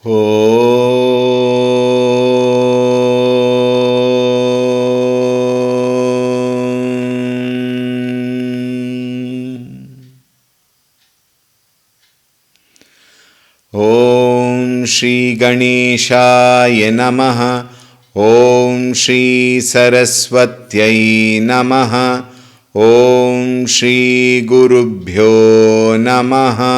Om Shri Ganeshaya Namaha. Om Shri Saraswatyai Namaha. Om Shri Gurubhyo Namaha.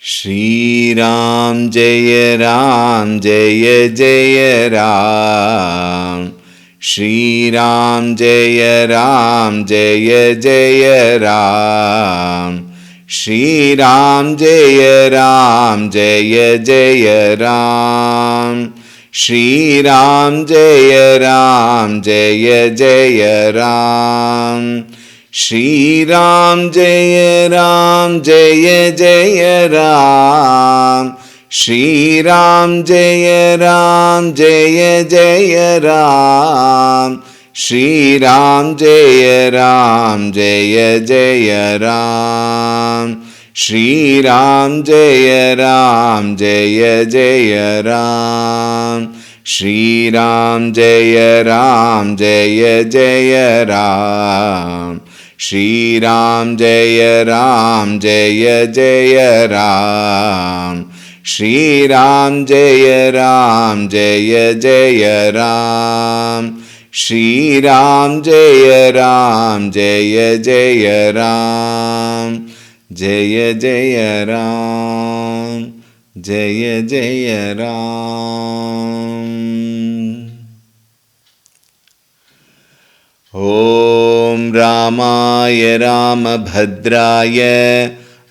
Shri Ram Jaya Ram Jaya Jaya Ram. Shri Ram Jaya Ram Jaya Jaya Ram. Shri Ram Jaya Ram Jaya Jaya Ram. Shri Ram Jaya Ram Jaya Jaya Ram. Shri Ram Jaya Ram Jaya Jaya Ram. Shri Ram Jaya Ram Jaya Jaya Ram. Shri Ram Jaya Ram Jaya Jaya Ram. Shri Ram Jaya Ram Jaya Jaya Ram. Shri Ram Jaya Ram Jaya Jaya Ram. Shri Ram Jaya Ram Jaya Jaya Ram. Shri Ram Jaya Ram Jaya Jaya Ram. Shri Ram Jaya Ram Jaya Jaya Ram. Jaya Jaya Ram. Jaya Jaya Ram. Om Ramaya Ramabhadraya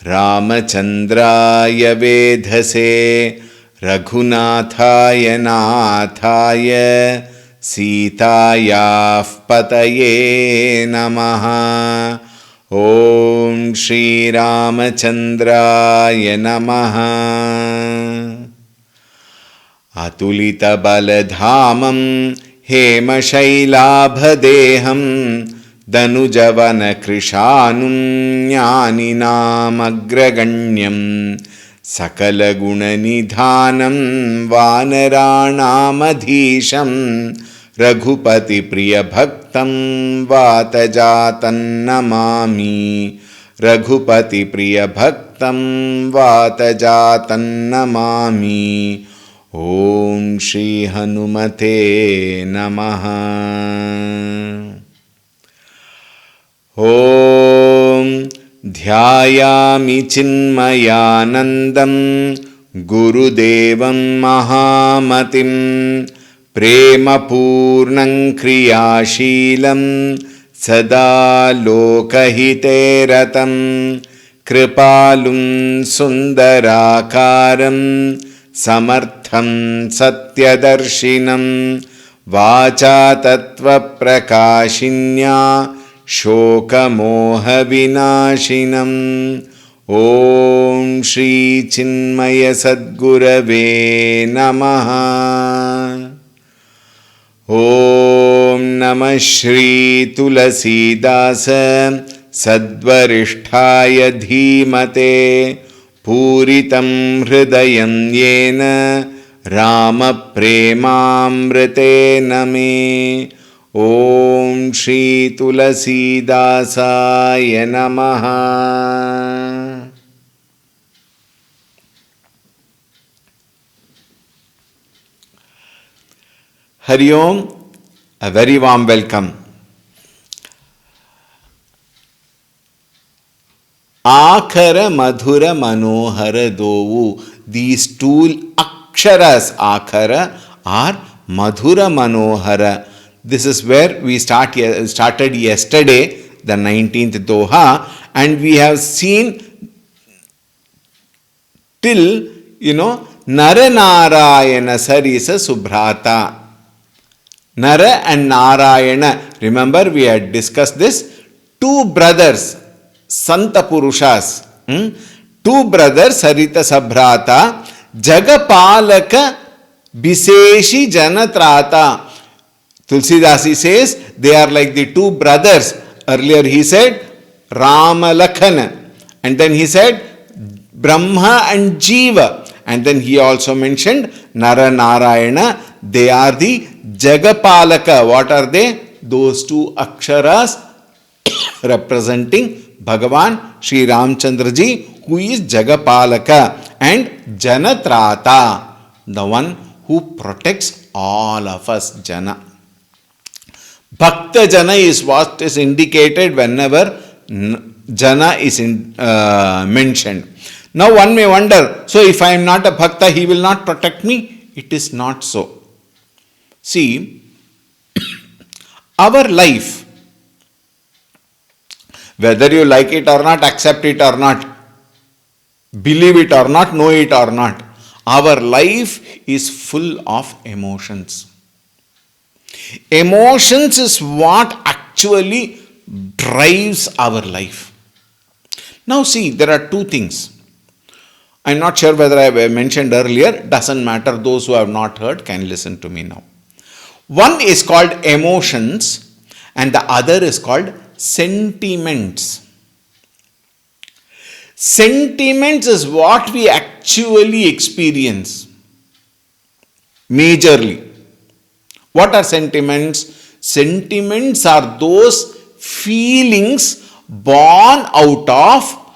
Ramachandraya Vedhase Raghunathaya Nathaya Sitayah Pataye Namaha. Om Shri Ramachandraya Namaha. Atulita Baladhamam Hema Shailabhadeham Danujavana Krishanum Jnaninam Agraganyam Sakala Gunanidhanam Vanaranamadhisham Raghupati Priya Bhaktam Vatajatan Namami. Raghupati Priya Bhaktam Vatajatan Namami. Om Shri Hanumate Namaha. Om Dhyayami Chinmayanandam Gurudevam Mahamatim Prema Purnam Kriyashilam Sada Lokahiteratam Kripalum Sundarakaram Samartham Satyadarshinam Vacha Tattva Prakashinya Shoka Moha Vinashinam. Om Shri Chinmaya Sadgurave Namaha. Om Namah Shri Tulsi Dasa Sadvaristhaya Dhimate Puritam Hridayam Yena Rama Premamrite Name. Om Shri Tulsi Dasaya Namaha. Hari Om, a very warm welcome. Akara Madhura Manohara Dovu. These two aksharas, Akara, are Madhura Manohara. This is where we started yesterday, the 19th Doha, and we have seen till, Naranarayana Sarisa Subhrata. Nara and Narayana. Remember, we had discussed this. Two brothers, Santa Purushas. Two brothers, Sarita Sabhrata, Jagapalaka Biseshi Janatrata. Tulsidasi says they are like the two brothers. Earlier he said Ramalakhana. And then he said Brahma and Jiva. And then he also mentioned Nara Narayana. They are the Jagapalaka. What are they? Those two aksharas representing Bhagavan Sri Ramchandra Ji, who is Jagapalaka, and Janatrata, the one who protects all of us, Jana. Bhakta Jana is what is indicated whenever Jana is mentioned. Now one may wonder, so if I am not a Bhakta, he will not protect me? It is not so. See, our life, whether you like it or not, accept it or not, believe it or not, know it or not, our life is full of emotions. Emotions is what actually drives our life. Now see, there are two things. I'm not sure whether I mentioned earlier, doesn't matter, those who have not heard can listen to me now. One is called emotions and the other is called sentiments. Sentiments is what we actually experience majorly. What are sentiments? Sentiments are those feelings born out of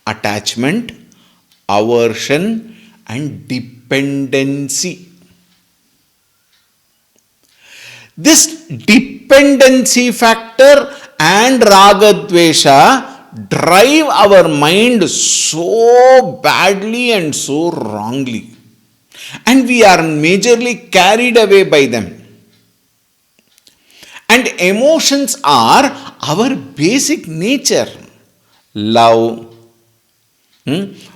attachment, aversion and dependency. This dependency factor and ragadvesha drive our mind so badly and so wrongly, and we are majorly carried away by them. And emotions are our basic nature. Love,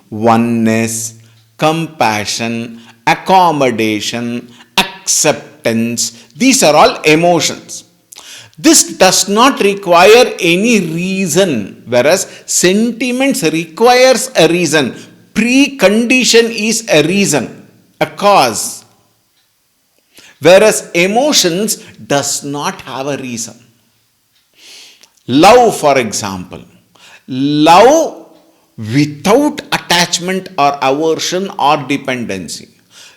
oneness, compassion, accommodation, acceptance. These are all emotions. This does not require any reason, whereas sentiments requires a reason. Precondition is a reason, a cause. Whereas emotions does not have a reason. Love, for example. Love without attachment or aversion or dependency.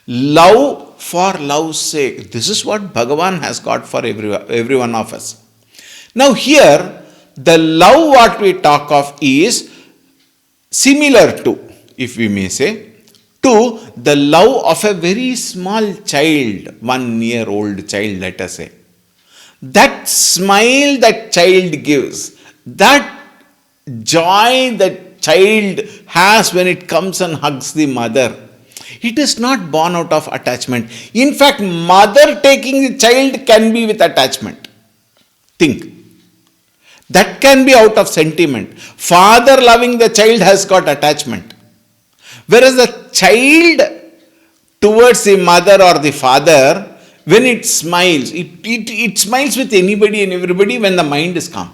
Love for love's sake. This is what Bhagavan has got for every one of us. Now here, the love what we talk of is similar to, if we may say, to the love of a very small child, 1 year old child, let us say. That smile that child gives, that joy that child has when it comes and hugs the mother, it is not born out of attachment. In fact, mother taking the child can be with attachment. Think. That can be out of sentiment. Father loving the child has got attachment. Whereas the child towards the mother or the father, when it smiles, it smiles with anybody and everybody when the mind is calm.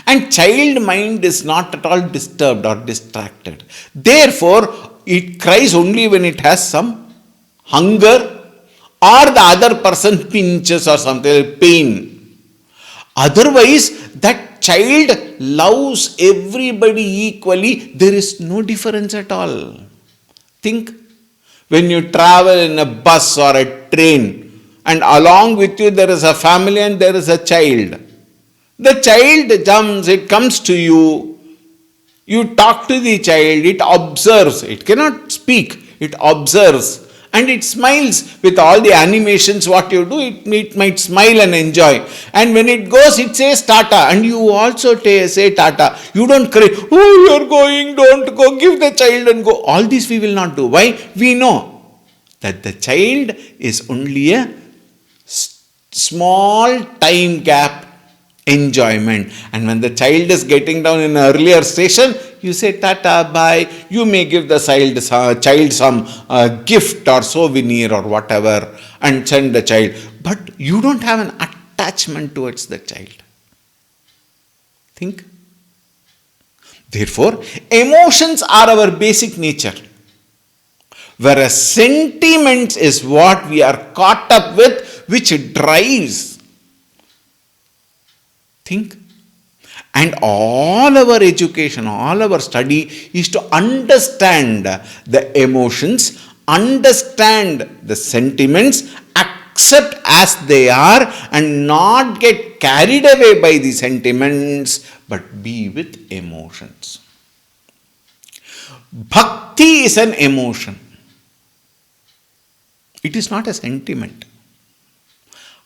And child mind is not at all disturbed or distracted. Therefore, it cries only when it has some hunger or the other person pinches or something, pain. Otherwise, that child loves everybody equally. There is no difference at all. Think, when you travel in a bus or a train and along with you there is a family and there is a child. The child jumps, it comes to you, you talk to the child, it observes, it cannot speak, it observes and it smiles with all the animations what you do, it might smile and enjoy. And when it goes, it says Tata and you also say Tata. You don't cry, oh you are going, don't go, give the child and go. All this we will not do. Why? We know that the child is only a small time gap enjoyment, and when the child is getting down in an earlier station, you say Tata, bye. You may give the child some gift or souvenir or whatever and send the child, but you don't have an attachment towards the child. Think. Therefore, emotions are our basic nature, whereas sentiments is what we are caught up with, which drives. Think. And all our education, all our study is to understand the emotions, understand the sentiments, accept as they are, and not get carried away by the sentiments, but be with emotions. Bhakti is an emotion. It is not a sentiment.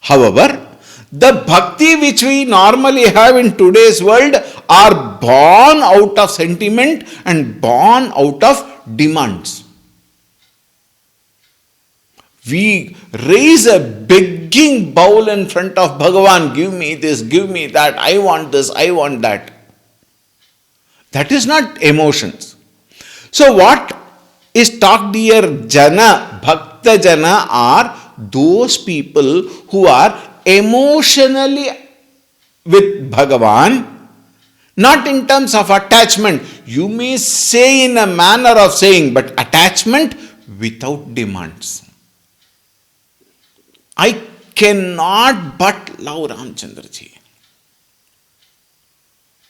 However, the bhakti which we normally have in today's world are born out of sentiment and born out of demands. We raise a begging bowl in front of Bhagavan, give me this, give me that, I want this, I want that. That is not emotions. So what is talked here, Jana, Bhakta Jana are those people who are emotionally with Bhagavan, not in terms of attachment. You may say in a manner of saying, but attachment without demands. I cannot but love Ramchandraji.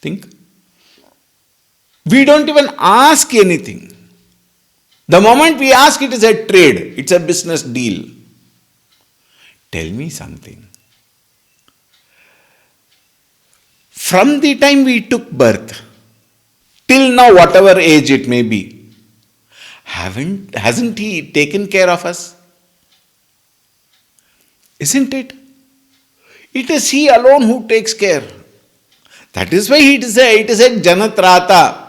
Think. We don't even ask anything. The moment we ask, it is a trade, it's a business deal. Tell me something. From the time we took birth till now, whatever age it may be, hasn't he taken care of us? Isn't it? It is he alone who takes care. That is why it is a Janatrata.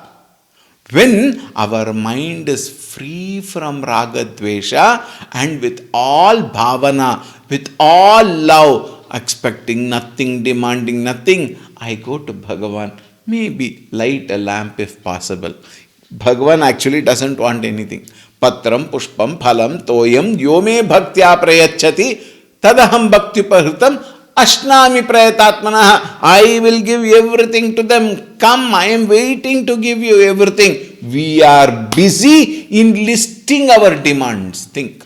When our mind is free from Raga Dvesha and with all bhavana, with all love, expecting nothing, demanding nothing, I go to Bhagavan. Maybe light a lamp if possible. Bhagavan actually doesn't want anything. Patram, pushpam, phalam, toyam, yome bhaktya prayachati, tadaham bhakti pahritam, ashnami prayatatmanaha. I will give everything to them. Come, I am waiting to give you everything. We are busy in listing our demands. Think.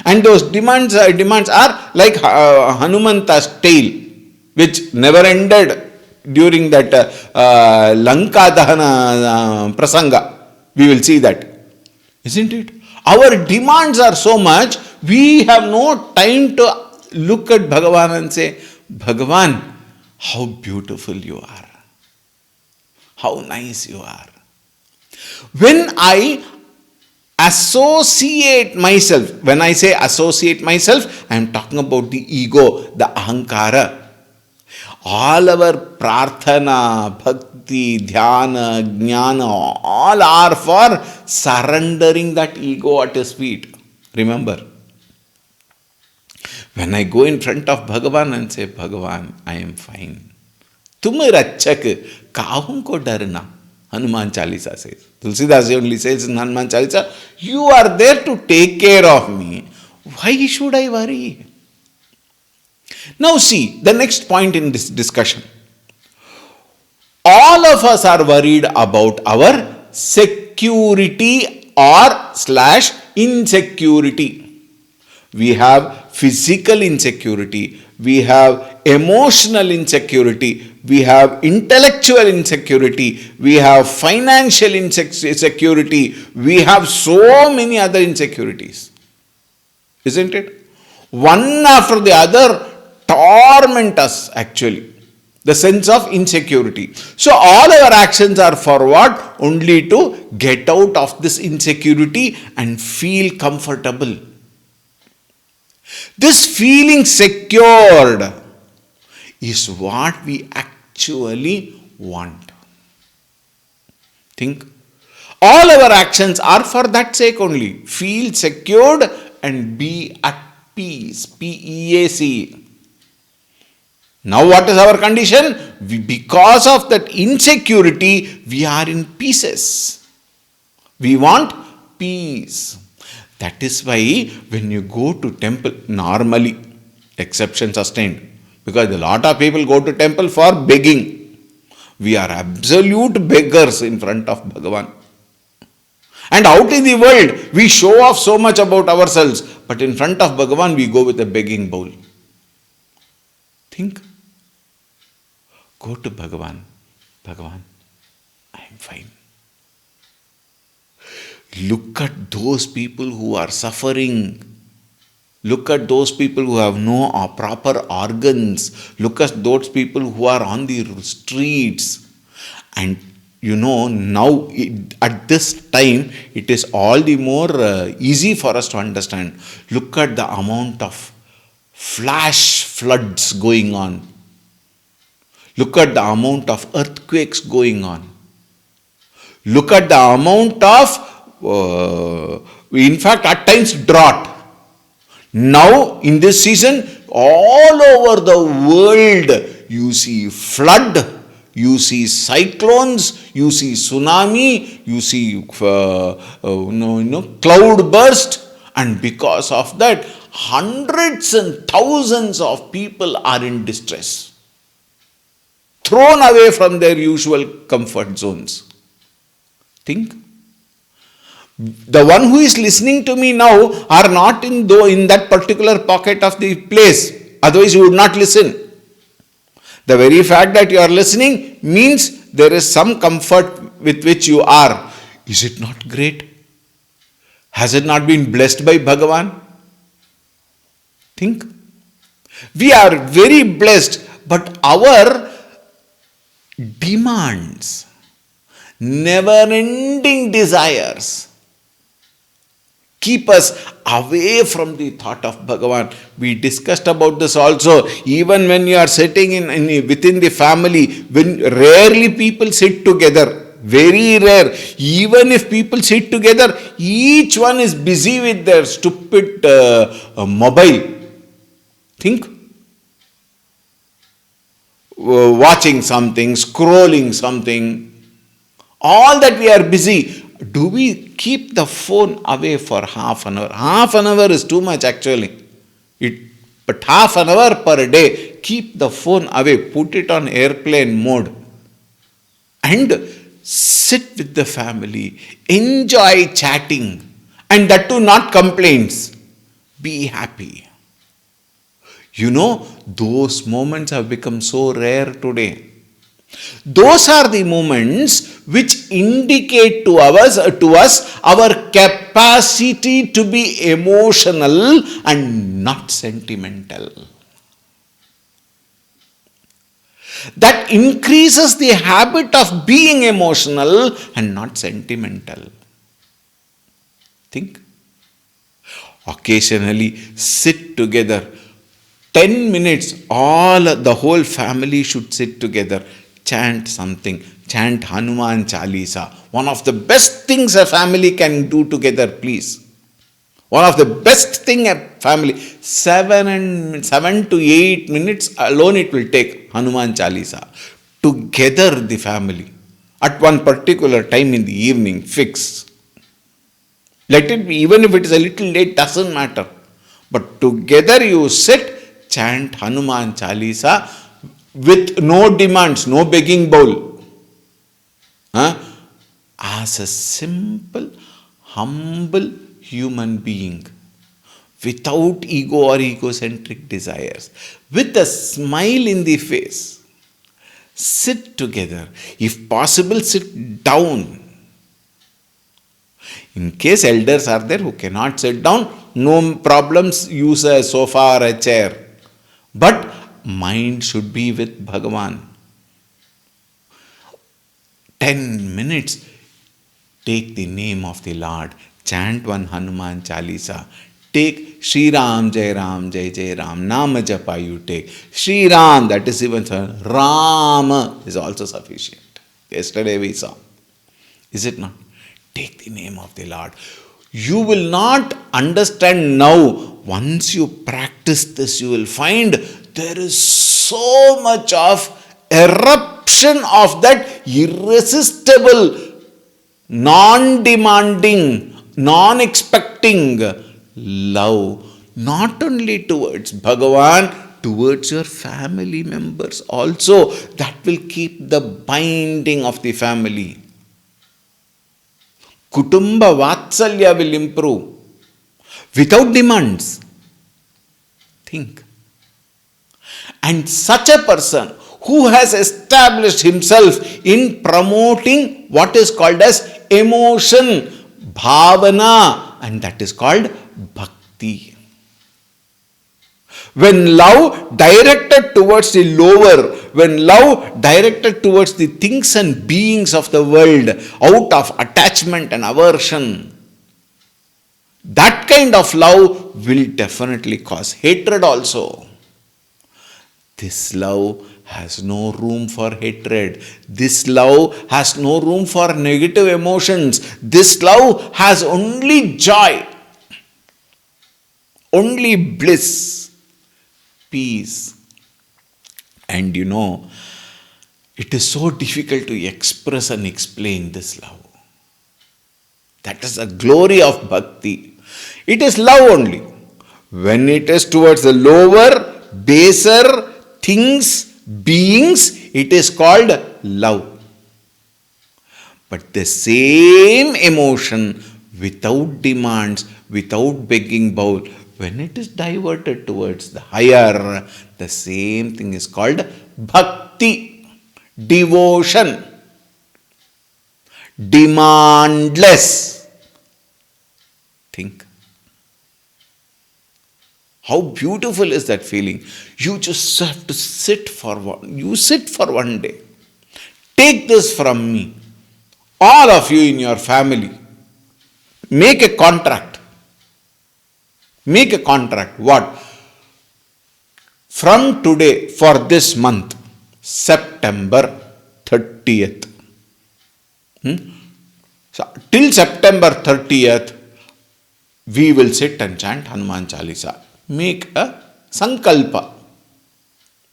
And those demands are like Hanumanta's tale, which never ended during that Lanka Dahana Prasanga. We will see that. Isn't it? Our demands are so much, we have no time to look at Bhagavan and say, Bhagavan, how beautiful you are. How nice you are. When I associate myself, when I say associate myself, I am talking about the ego, the ahankara. All our prarthana, bhakti, dhyana, jnana, all are for surrendering that ego at his feet. Remember, when I go in front of Bhagavan and say, Bhagavan, I am fine. Tum rachak, kahun ko darna? Hanuman Chalisa says. Tulsi only says in Hanuman Chalisa, you are there to take care of me. Why should I worry? Now see, the next point in this discussion. All of us are worried about our security or / insecurity. We have physical insecurity, we have emotional insecurity, we have intellectual insecurity, we have financial insecurity, we have so many other insecurities. Isn't it? One after the other torment us actually. The sense of insecurity. So all our actions are for what? Only to get out of this insecurity and feel comfortable. This feeling secured is what we actually want. Think. All our actions are for that sake only. Feel secured and be at peace. P-E-A-C. Now what is our condition? Because of that insecurity, we are in pieces. We want peace. That is why when you go to temple, normally, exception sustained, because a lot of people go to temple for begging. We are absolute beggars in front of Bhagavan. And out in the world, we show off so much about ourselves, but in front of Bhagavan, we go with a begging bowl. Think. Go to Bhagavan. Bhagavan, I am fine. Look at those people who are suffering. Look at those people who have no proper organs. Look at those people who are on the streets. And now at this time, it is all the more easy for us to understand. Look at the amount of flash floods going on. Look at the amount of earthquakes going on. Look at the amount of, in fact, at times drought. Now, in this season, all over the world, you see flood, you see cyclones, you see tsunami, you see cloud burst, and because of that, hundreds and thousands of people are in distress, thrown away from their usual comfort zones. Think. The one who is listening to me now are not in that particular pocket of the place. Otherwise, you would not listen. The very fact that you are listening means there is some comfort with which you are. Is it not great? Has it not been blessed by Bhagavan? Think. We are very blessed, but our demands, never-ending desires, keep us away from the thought of Bhagavan. We discussed about this also. Even when you are sitting within the family, when rarely people sit together, very rare. Even if people sit together, each one is busy with their stupid mobile. Think. Watching something, scrolling something. All that we are busy. Do we keep the phone away for half an hour? Half an hour is too much actually. But half an hour per day, keep the phone away. Put it on airplane mode. And sit with the family. Enjoy chatting. And that too not complaints. Be happy. Those moments have become so rare today. Those are the moments which indicate to us our capacity to be emotional and not sentimental. That increases the habit of being emotional and not sentimental. Think. Occasionally sit together. 10 minutes, the whole family should sit together. Chant something. Chant Hanuman Chalisa. One of the best things a family can do together, please. One of the best thing a family. 7 to 8 minutes alone it will take. Hanuman Chalisa. Together the family. At one particular time in the evening, fix. Let it be, even if it is a little late, doesn't matter. But together you sit, chant Hanuman Chalisa with no demands, no begging bowl. As a simple, humble human being, without ego or egocentric desires, with a smile in the face, sit together. If possible, sit down. In case elders are there who cannot sit down, no problems, use a sofa or a chair. But mind should be with Bhagavan. 10 minutes, take the name of the Lord, chant one Hanuman Chalisa, take Shri Ram, Jai Ram, Nama Japa you take. Shri Ram, that is even Ram is also sufficient. Yesterday we saw. Is it not? Take the name of the Lord. You will not understand now. Once you practice this, you will find there is so much of eruption of that irresistible, non-demanding, non-expecting love, not only towards Bhagavan, towards your family members also. That will keep the binding of the family. Kutumba Vatsalya will improve without demands. Think. And such a person who has established himself in promoting what is called as emotion, bhavana, and that is called bhakti. When love directed towards the lower, when love directed towards the things and beings of the world out of attachment and aversion, that kind of love will definitely cause hatred also. This love has no room for hatred. This love has no room for negative emotions. This love has only joy, only bliss, peace. And it is so difficult to express and explain this love. That is the glory of bhakti. It is love only. When it is towards the lower, baser things, beings, it is called love. But the same emotion, without demands, without begging bowl, when it is diverted towards the higher, the same thing is called bhakti, devotion, demandless. Think. How beautiful is that feeling? You just have to sit for one day. Take this from me. All of you in your family, make a contract. Make a contract. What? From today, for this month, September 30th. So, till September 30th, we will sit and chant Hanuman Chalisa. Make a sankalpa.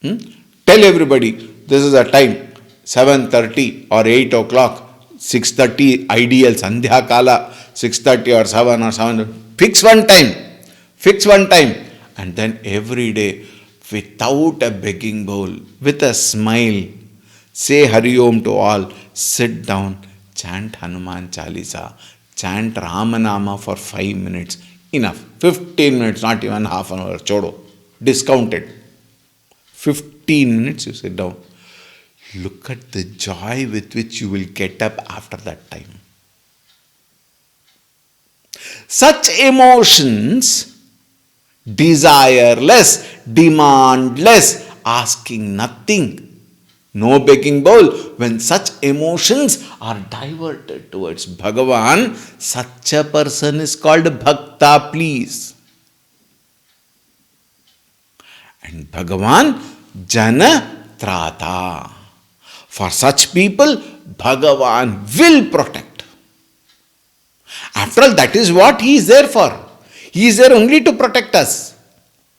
Tell everybody, this is a time, 7:30 or 8 o'clock, 6:30 ideal, Sandhya Kala, 6:30 or 7 or 7. Fix one time. And then every day, without a begging bowl, with a smile, say Hari Om to all, sit down, chant Hanuman Chalisa, chant Ramanama for 5 minutes. Enough. 15 minutes, not even half an hour. Chodo. Discounted. 15 minutes you sit down. Look at the joy with which you will get up after that time. Such emotions, desireless, demandless, asking nothing, no begging bowl. When such emotions are diverted towards Bhagavan, such a person is called Bhakta, please. And Bhagavan, Jana Trata. For such people, Bhagavan will protect. After all, that is what he is there for. He is there only to protect us.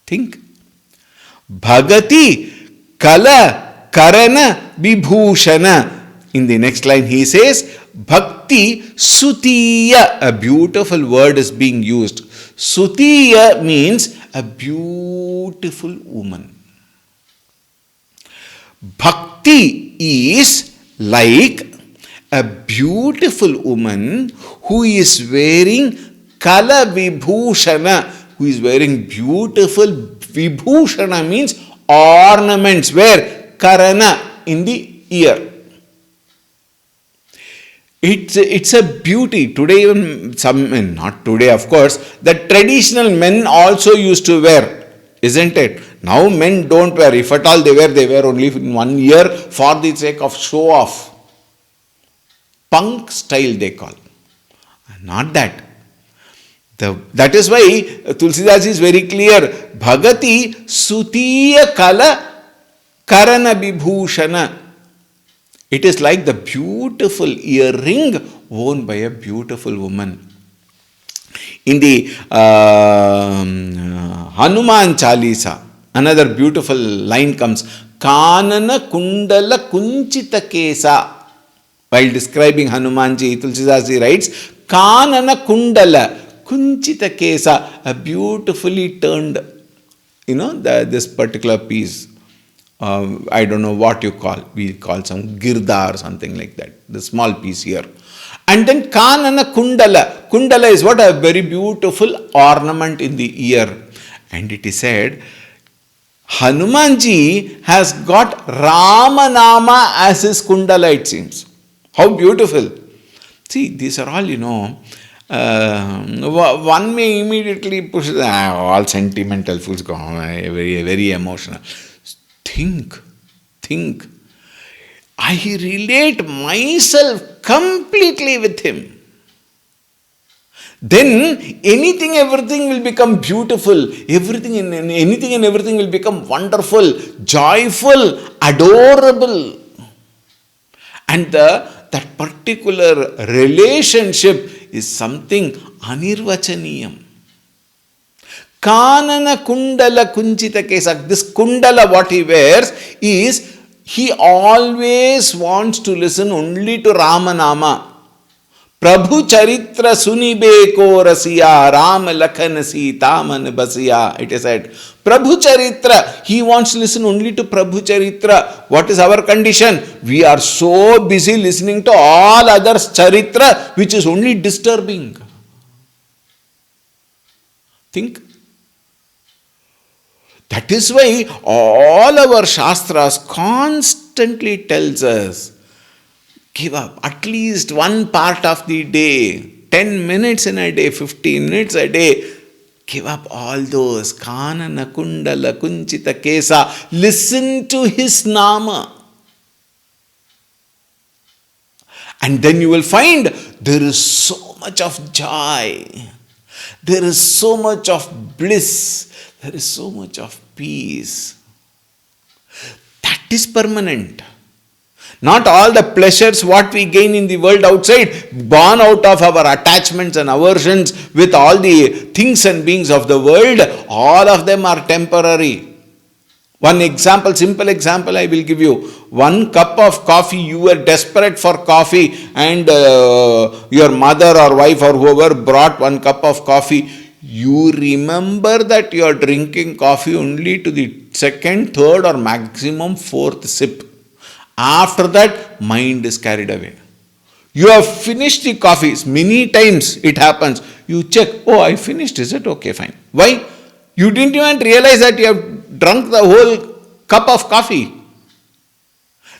Think. Bhagati Kala Karana Vibhushana. In the next line he says, Bhakti Sutiya. A beautiful word is being used. Sutiya means a beautiful woman. Bhakti is like a beautiful woman who is wearing Kala Vibhushana, who is wearing beautiful Vibhushana means ornaments. Where? Karana, in the ear. It's a beauty. Today even some men, not today of course, the traditional men also used to wear, isn't it? Now men don't wear. If at all they wear only in 1 year for the sake of show off. Punk style they call. Not that. That is why Tulsidas is very clear. Bhagati Sutiya Kala Karana Vibhushana. It is like the beautiful earring worn by a beautiful woman. In the Hanuman Chalisa, another beautiful line comes. Kanana Kundala Kunchita Kesa. While describing Hanumanji, Tulsidas writes, Kanana Kundala Kunchita Kesa, a beautifully turned, this particular piece. I don't know what you call. We call some girda or something like that. The small piece here. And then Kanana Kundala. Kundala is what? A very beautiful ornament in the ear. And it is said, Hanumanji has got Ramanama as his kundala, it seems. How beautiful. See, these are all, one may immediately push, all sentimental fools go, very, very emotional. Think. I relate myself completely with him. Then everything will become beautiful. Anything and everything will become wonderful, joyful, adorable. And that particular relationship is something anirvachaniyam. Kanana kundala kunchita kesa. This kundala what he wears is, he always wants to listen only to Ramanama. Prabhu charitra sunibeko rasiya Ram lakhan sita man basiya. It is said. Prabhu charitra. He wants to listen only to Prabhu charitra. What is our condition? We are so busy listening to all others' charitra, which is only disturbing. Think. That is why all our Shastras constantly tells us, give up at least one part of the day, 10 minutes in a day, 15 minutes a day. Give up all those. Kanana kundala kunchita kesa. Listen to his nama. And then you will find there is so much of joy. There is so much of bliss. There is so much of peace. That is permanent. Not all the pleasures what we gain in the world outside, born out of our attachments and aversions with all the things and beings of the world, all of them are temporary. One example, simple example I will give you. 1 cup of coffee, you were desperate for coffee and your mother or wife or whoever brought 1 cup of coffee. You remember that you are drinking coffee only to the 2nd, 3rd or maximum 4th sip. After that, mind is carried away. You have finished the coffee. Many times it happens. You check, oh, I finished. Is it okay? Fine. Why? You didn't even realize that you have drunk the whole cup of coffee.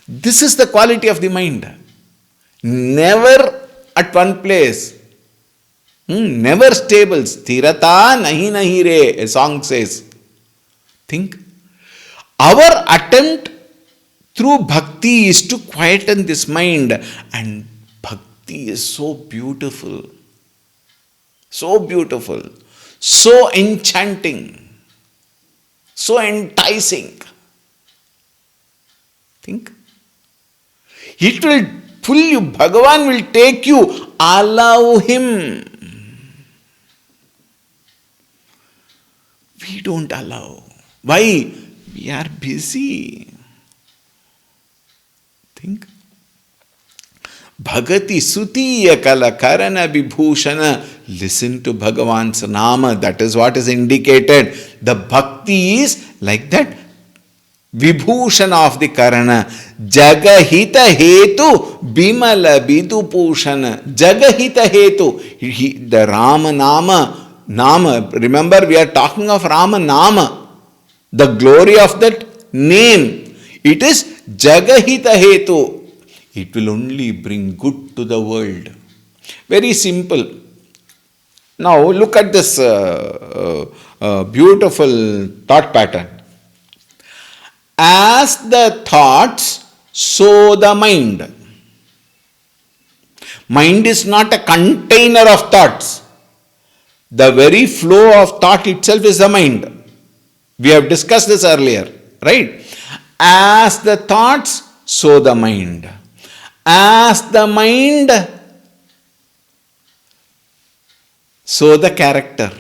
This is the quality of the mind. Never at one place. Never stable. Sthirata nahi re, a song says. Think. Our attempt through bhakti is to quieten this mind. And bhakti is so beautiful. So beautiful. So enchanting. So enticing. Think. It will pull you. Bhagavan will take you. Allow him. We don't allow. Why? We are busy. Think. Bhagati sutiya kala karana vibhushana. Listen to Bhagavan's nama. That is what is indicated. The bhakti is like that. Vibhushana of the karana. Jagahita hetu bimala bidupushana. Jagahita hetu. The Rama nama. Remember, we are talking of Rama nama. The glory of that name. It is Jagahita hetu. It will only bring good to the world. Very simple. Now look at this beautiful thought pattern. As the thoughts, so the mind. Mind is not a container of thoughts. The very flow of thought itself is the mind. We have discussed this earlier, right? As the thoughts, so the mind. As the mind, so the character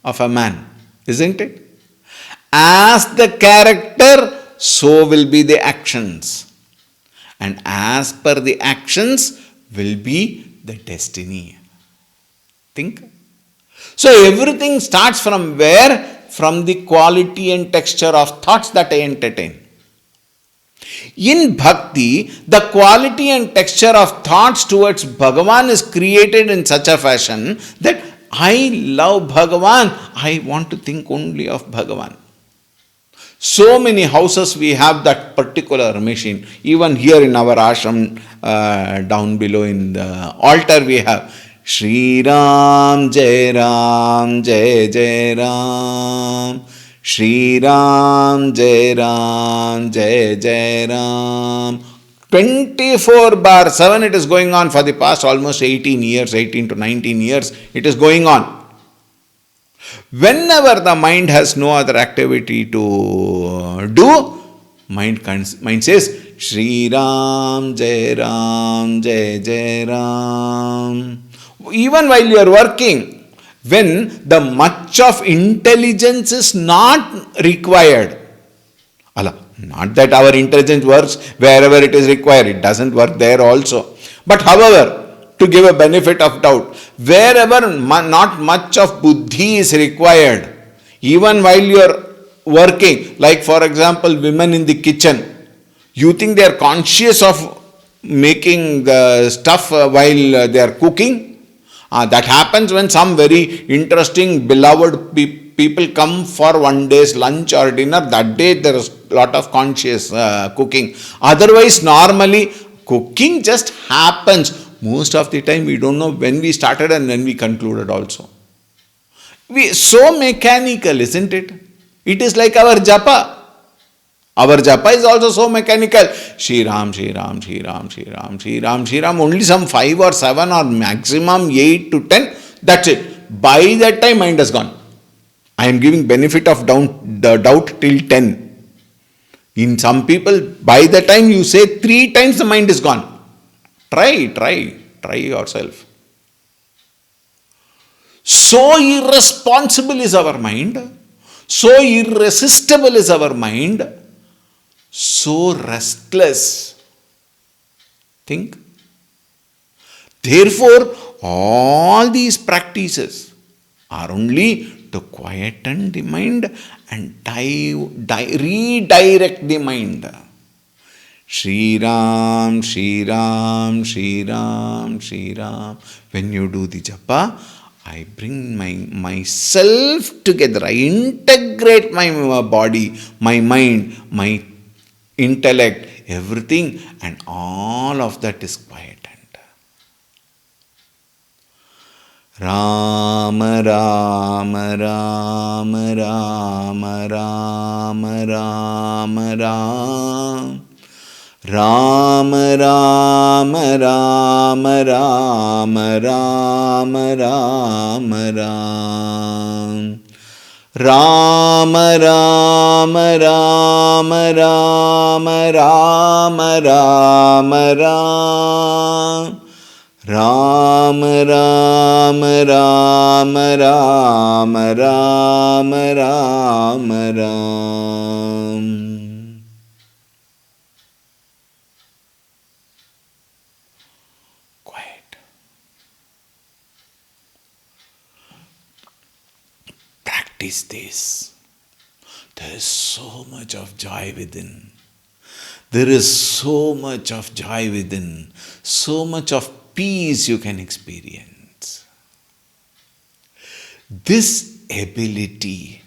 of a man, isn't it? As the character, so will be the actions. And as per the actions will be the destiny. Think. So everything starts from where? From the quality and texture of thoughts that I entertain. In bhakti, the quality and texture of thoughts towards Bhagavan is created in such a fashion that I love Bhagavan. I want to think only of Bhagavan. So many houses we have that particular machine. Even here in our ashram, down below in the altar, we have Shri Ram, Jai Ram, Jai Jai Ram. Shri Ram, Jai Ram, Jai Jai Ram. 24 bar 7 it is going on for the past almost 18 years, 18 to 19 years. It is going on. Whenever the mind has no other activity to do, mind says, Shri Ram, Jai Ram, Jai Jai Ram. Even while you are working, when the much of intelligence is not required, Allah, not that our intelligence works wherever it is required, it doesn't work there also. But however, to give a benefit of doubt, wherever not much of buddhi is required, even while you are working, like for example, women in the kitchen, you think they are conscious of making the stuff while they are cooking? That happens when some very interesting, beloved people come for one day's lunch or dinner. That day there is a lot of conscious cooking. Otherwise, normally, cooking just happens. Most of the time, we don't know when we started and when we concluded also. So mechanical, isn't it? It is like our japa. Our japa is also so mechanical. Shri Ram, Shri Ram, Shri Ram, Shri Ram, Shri Ram, Shri Ram. Only some 5 or 7 or maximum 8 to 10. That's it. By that time, mind has gone. I am giving benefit of the doubt till 10. In some people, by the time you say 3 times, the mind is gone. Try yourself. So irresponsible is our mind. So irresistible is our mind. So restless. Think. Therefore, all these practices are only to quieten the mind and redirect the mind. Shri Ram, Shri Ram, Shri Ram, Shri Ram. When you do the japa, I bring myself together. I integrate my body, my mind, my intellect, everything, and all of that is quietened. Ram, Ram, Ram, Ram, Ram, Ram, Ram. Ram, Ram, Ram, Ram, Ram, Ram, Ram. Ram, Ram, Ram, Ram, Ram, Ram, Ram. Ram, Ram, Ram, Ram, Ram, Ram, Ram. Practice this. There is so much of joy within. There is so much of joy within. So much of peace you can experience. This ability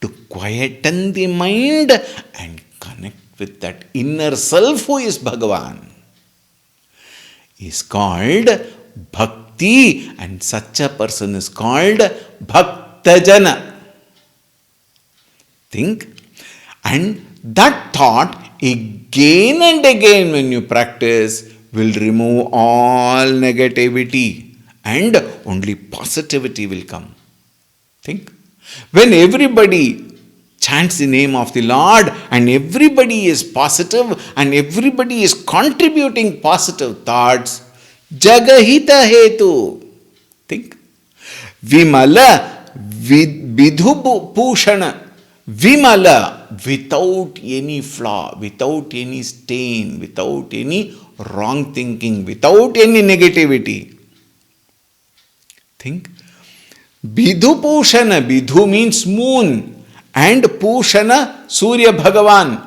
to quieten the mind and connect with that inner self who is Bhagavan is called bhakti, and such a person is called bhaktajana. Think, and that thought again and again when you practice will remove all negativity and only positivity will come. Think, when everybody chants the name of the Lord and everybody is positive and everybody is contributing positive thoughts, Jagahita Hetu. Think, Vimala Vidhu Pushana. Vimala, without any flaw, without any stain, without any wrong thinking, without any negativity. Think. Vidhu Pushana, Vidhu means moon, and Pushana, Surya Bhagavan.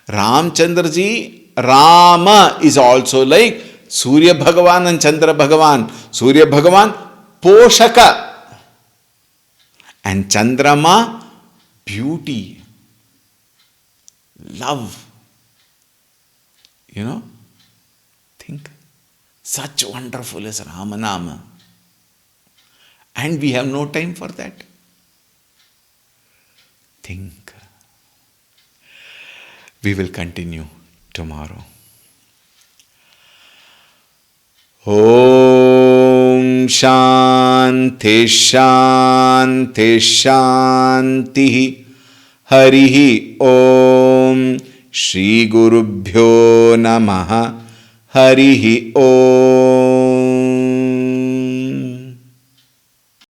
Ramchandraji, Rama is also like Surya Bhagavan and Chandra Bhagavan. Surya Bhagavan, Poshaka, and Chandrama, beauty. love. You know, think. Such wonderful is Ramanama. And we have no time for that. Think. We will continue tomorrow. Om Shanti Shanti Shanti Harihi Om Shri Gurubhyo Namaha Harihi Om